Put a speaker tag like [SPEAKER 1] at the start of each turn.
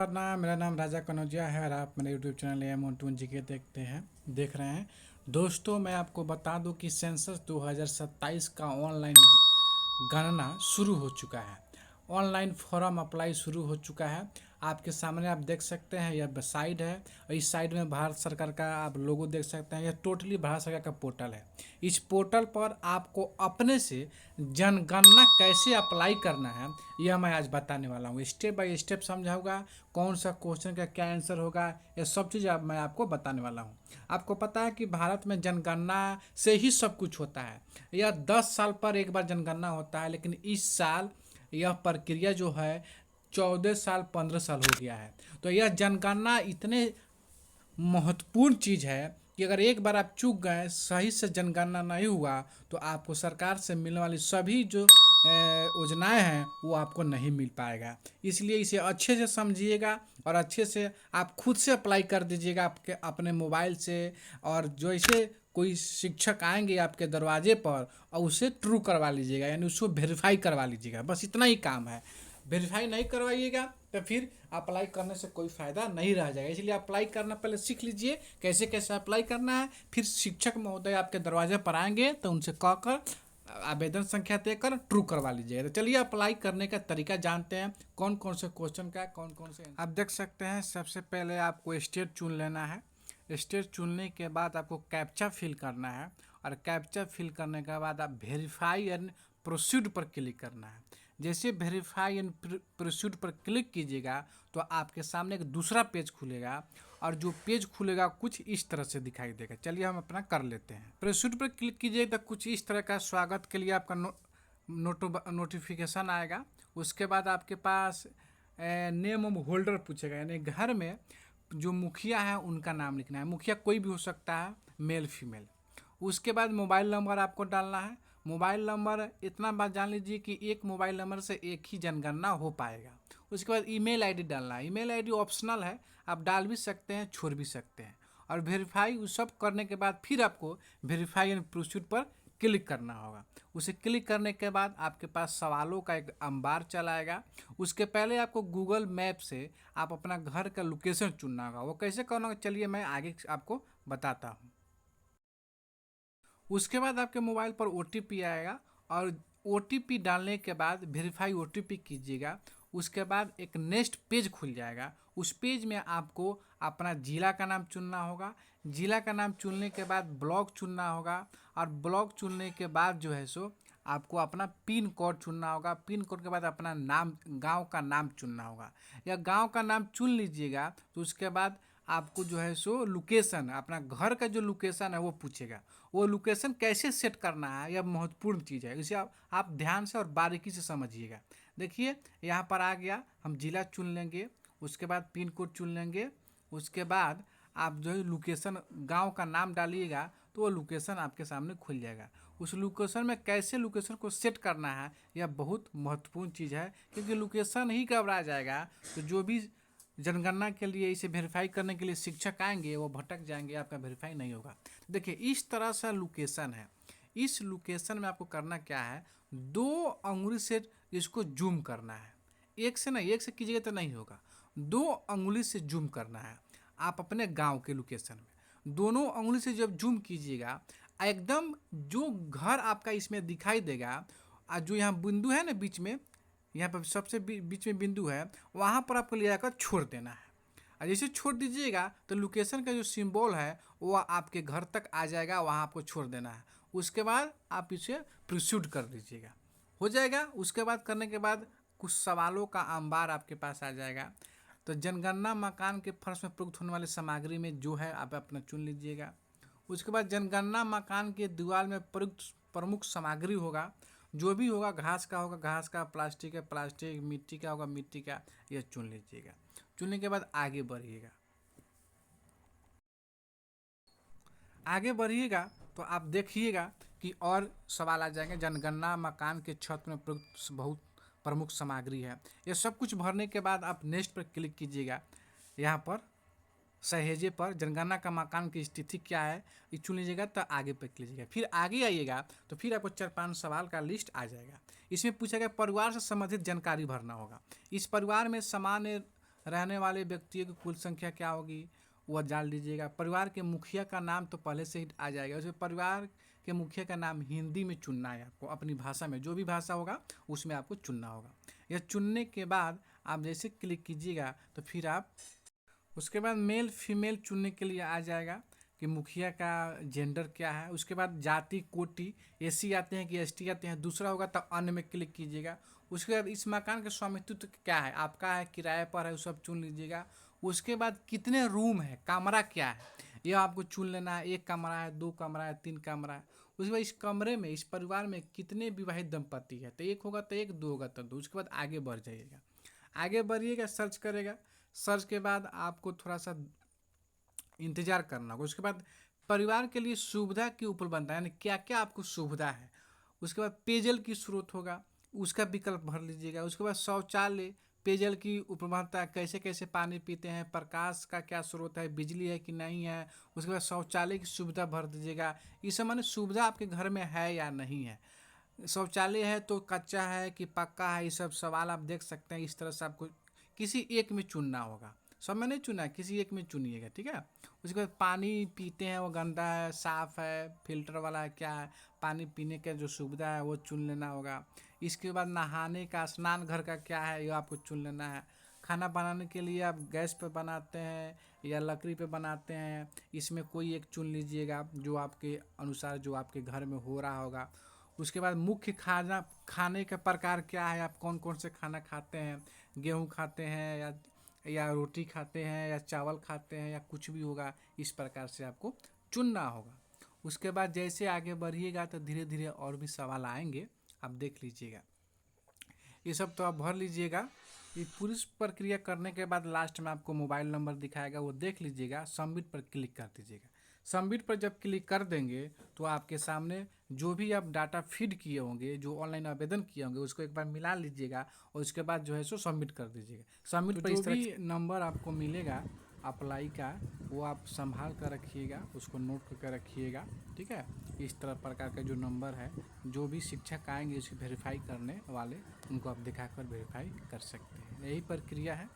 [SPEAKER 1] मेरा नाम राजा कनौजिया है और आप मेरे YouTube channel M on two G के देख रहे हैं। दोस्तों, मैं आपको बता दूं कि सेंसस 2027 का ऑनलाइन गणना शुरू हो चुका है। ऑनलाइन फॉर्म अप्लाई शुरू हो चुका है। आपके सामने आप देख सकते हैं, यह साइड है और इस साइड में भारत सरकार का आप लोगो देख सकते हैं। यह टोटली भारत सरकार का पोर्टल है। इस पोर्टल पर आपको अपने से जनगणना कैसे अप्लाई करना है, यह मैं आज बताने वाला हूँ। स्टेप बाय स्टेप समझाऊंगा, कौन सा क्वेश्चन का क्या आंसर होगा, ये सब चीज़ मैं आपको बताने वाला हूँ। आपको पता है कि भारत में जनगणना से ही सब कुछ होता है। यह 10 साल पर एक बार जनगणना होता है, लेकिन इस साल यह प्रक्रिया जो है 14 साल 15 साल हो गया है। तो यह जनगणना इतने महत्वपूर्ण चीज़ है कि अगर एक बार आप चूक गए, सही से जनगणना नहीं हुआ, तो आपको सरकार से मिलने वाली सभी जो योजनाएं हैं वो आपको नहीं मिल पाएगा। इसलिए इसे अच्छे से समझिएगा और अच्छे से आप खुद से अप्लाई कर दीजिएगा आपके अपने मोबाइल से। और जो इसे कोई शिक्षक आएंगे आपके दरवाजे पर और उसे ट्रू करवा लीजिएगा, यानी उसको वेरीफाई करवा लीजिएगा। बस इतना ही काम है। वेरीफाई नहीं करवाइएगा तो फिर अप्लाई करने से कोई फ़ायदा नहीं रह जाएगा। इसलिए अप्लाई करना पहले सीख लीजिए कैसे कैसे अप्लाई करना है। फिर शिक्षक महोदय आपके दरवाजे पर आएंगे तो उनसे कहकर आवेदन संख्या देकर ट्रू करवा लीजिएगा। तो चलिए अप्लाई करने का तरीका जानते हैं, कौन कौन से क्वेश्चन का कौन कौन से आप देख सकते हैं। सबसे पहले आपको स्टेट चुन लेना है। स्टेट चुनने के बाद आपको कैप्चा फिल करना है और कैप्चा फिल करने के बाद आप वेरीफाई एंड प्रोसीड पर क्लिक करना है। जैसे वेरीफाई एंड प्रोसीड पर क्लिक कीजिएगा तो आपके सामने एक दूसरा पेज खुलेगा और जो पेज खुलेगा कुछ इस तरह से दिखाई देगा। चलिए हम अपना कर लेते हैं। प्रोसीड पर क्लिक कीजिए तो कुछ इस तरह का स्वागत के लिए आपका नोटिफिकेशन आएगा। उसके बाद आपके पास नेम ऑफ होल्डर पूछेगा, यानी घर में जो मुखिया है उनका नाम लिखना है। मुखिया कोई भी हो सकता है, मेल फीमेल। उसके बाद मोबाइल नंबर आपको डालना है। मोबाइल नंबर इतना बात जान लीजिए कि एक मोबाइल नंबर से एक ही जनगणना हो पाएगा। उसके बाद ईमेल आईडी डालना है। ईमेल आईडी ऑप्शनल है, आप डाल भी सकते हैं, छोड़ भी सकते हैं। और वेरीफाई उस सब करने के बाद फिर आपको वेरीफाई एंड प्रोसीड पर क्लिक करना होगा। उसे क्लिक करने के बाद आपके पास सवालों का एक अंबार चला आएगा। उसके पहले आपको गूगल मैप से आप अपना घर का लोकेशन चुनना होगा। वो कैसे करना होगा चलिए मैं आगे आपको बताता हूँ। उसके बाद आपके मोबाइल पर OTP आएगा और OTP डालने के बाद वेरीफाई OTP कीजिएगा। उसके बाद एक नेक्स्ट पेज खुल जाएगा। उस पेज में आपको अपना ज़िला का नाम चुनना होगा। ज़िला का नाम चुनने के बाद ब्लॉक चुनना होगा और ब्लॉक चुनने के बाद जो है सो आपको अपना पिन कोड चुनना होगा। पिन कोड के बाद अपना नाम, गांव का नाम चुनना होगा। या गांव का नाम चुन लीजिएगा तो उसके बाद आपको जो है सो लोकेशन, अपना घर का जो लोकेशन है वो पूछेगा। वो लोकेशन कैसे सेट करना है यह महत्वपूर्ण चीज़ है। इसे आप ध्यान से और बारीकी से समझिएगा। देखिए यहाँ पर आ गया, हम ज़िला चुन लेंगे, उसके बाद पिन कोड चुन लेंगे। उसके बाद आप जो है लोकेशन, गांव का नाम डालिएगा तो वो लोकेशन आपके सामने खुल जाएगा। उस लोकेशन में कैसे लोकेशन को सेट करना है यह बहुत महत्वपूर्ण चीज़ है, क्योंकि लोकेशन ही घबरा जाएगा तो जो भी जनगणना के लिए इसे वेरीफाई करने के लिए शिक्षक आएंगे वो भटक जाएंगे, आपका वेरीफाई नहीं होगा। देखिए इस तरह से लोकेशन है। इस लोकेशन में आपको करना क्या है, 2 अंगुली से इसको जूम करना है। एक से नहीं, एक से कीजिएगा तो नहीं होगा, 2 अंगुली से जूम करना है। आप अपने गांव के लोकेशन में दोनों अंगुली से जब जूम कीजिएगा, एकदम जो घर आपका इसमें दिखाई देगा, और जो यहाँ बिंदु है ना बीच में, यहाँ पर सबसे बीच में बिंदु है, वहाँ पर आपको ले जाकर छोड़ देना है। और जैसे छोड़ दीजिएगा तो लोकेशन का जो सिंबल है वो आपके घर तक आ जाएगा, वहाँ आपको छोड़ देना है। उसके बाद आप इसे प्रोसीड कर लीजिएगा, हो जाएगा। उसके बाद करने के बाद कुछ सवालों का अंबार आपके पास आ जाएगा। तो जनगणना मकान के फर्श में प्रयुक्त होने वाली सामग्री में जो है आप अपना चुन लीजिएगा। उसके बाद जनगणना मकान के दीवार में प्रयुक्त प्रमुख सामग्री होगा, जो भी होगा, घास का होगा घास का, प्लास्टिक है प्लास्टिक, मिट्टी का होगा मिट्टी का, यह चुन लीजिएगा। चुनने के बाद आगे बढ़िएगा। आगे बढ़िएगा तो आप देखिएगा कि और सवाल आ जाएंगे। जनगणना मकान के छत में प्रयुक्त बहुत प्रमुख सामग्री है, ये सब कुछ भरने के बाद आप नेक्स्ट पर क्लिक कीजिएगा। यहाँ पर सहेजे पर जनगणना का मकान की स्थिति क्या है ये चुन लीजिएगा, तो आगे पर कीजिएगा। फिर आगे आइएगा तो फिर आपको 4-5 सवाल का लिस्ट आ जाएगा। इसमें पूछा गया परिवार से संबंधित जानकारी भरना होगा। इस परिवार में सामान्य रहने वाले व्यक्तियों की कुल संख्या क्या होगी वह डाल दीजिएगा। परिवार के मुखिया का नाम तो पहले से ही आ जाएगा। उसमें परिवार के मुखिया का नाम हिंदी में चुनना है आपको, अपनी भाषा में, जो भी भाषा होगा उसमें आपको चुनना होगा। यह चुनने के बाद आप जैसे क्लिक कीजिएगा तो फिर आप उसके बाद मेल फीमेल चुनने के लिए आ जाएगा कि मुखिया का जेंडर क्या है। उसके बाद जाति कोटि एससी आते हैं कि एसटी आते हैं, दूसरा होगा तो अन्य में क्लिक कीजिएगा। उसके बाद इस मकान का स्वामित्व क्या है, आपका है, किराए पर है, वो सब चुन लीजिएगा। उसके बाद कितने रूम है, कमरा क्या है, यह आपको चुन लेना है। 1 कमरा है, 2 कमरा है, 3 कमरा है। उसके बाद इस कमरे में, इस परिवार में कितने विवाहित दंपति है, तो 1 होगा तो 1, 2 होगा तो 2। उसके बाद आगे बढ़ जाइएगा, आगे बढ़िएगा, सर्च करेगा। सर्च के बाद आपको थोड़ा सा इंतजार करना होगा। उसके बाद परिवार के लिए सुविधा की उपलब्धता यानी क्या क्या आपको सुविधा है। उसके बाद पेयजल की स्रोत होगा, उसका विकल्प भर लीजिएगा। उसके बाद शौचालय, पेयजल की उपलब्धता, कैसे कैसे पानी पीते हैं, प्रकाश का क्या स्रोत है, बिजली है कि नहीं है। उसके बाद शौचालय की सुविधा भर दीजिएगा। ये सब माने सुविधा आपके घर में है या नहीं है। शौचालय है तो कच्चा है कि पक्का है, ये सब सवाल आप देख सकते हैं। इस तरह से आपको किसी एक में चुनना होगा। सब में नहीं चुना है, किसी एक में चुनिएगा, ठीक है। उसके बाद पानी पीते हैं वो गंदा है, साफ़ है, फिल्टर वाला है, क्या है, पानी पीने का जो सुविधा है वो चुन लेना होगा। इसके बाद नहाने का, स्नान घर का क्या है, ये आपको चुन लेना है। खाना बनाने के लिए आप गैस पे बनाते हैं या लकड़ी पे बनाते हैं, इसमें कोई एक चुन लीजिएगा जो आपके अनुसार, जो आपके घर में हो रहा होगा। उसके बाद मुख्य खाना, खाने का प्रकार क्या है, आप कौन कौन से खाना खाते हैं, गेहूँ खाते हैं या रोटी खाते हैं या चावल खाते हैं या कुछ भी होगा, इस प्रकार से आपको चुनना होगा। उसके बाद जैसे आगे बढ़िएगा तो धीरे धीरे और भी सवाल आएंगे, आप देख लीजिएगा। ये सब तो आप भर लीजिएगा। ये पूरी प्रक्रिया करने के बाद लास्ट में आपको मोबाइल नंबर दिखाएगा, वो देख लीजिएगा। सबमिट पर क्लिक कर दीजिएगा। सबमिट पर जब क्लिक कर देंगे तो आपके सामने जो भी आप डाटा फीड किए होंगे, जो ऑनलाइन आवेदन किए होंगे, उसको एक बार मिला लीजिएगा और उसके बाद जो है सो सबमिट कर दीजिएगा। सबमिट पर जो भी नंबर आपको मिलेगा अप्लाई का, वो आप संभाल कर रखिएगा, उसको नोट करके रखिएगा, ठीक है। इस तरह प्रकार का जो नंबर है, जो भी शिक्षक आएंगे उसकी वेरीफाई करने वाले, उनको आप दिखाकर वेरीफाई कर सकते हैं। यही प्रक्रिया है।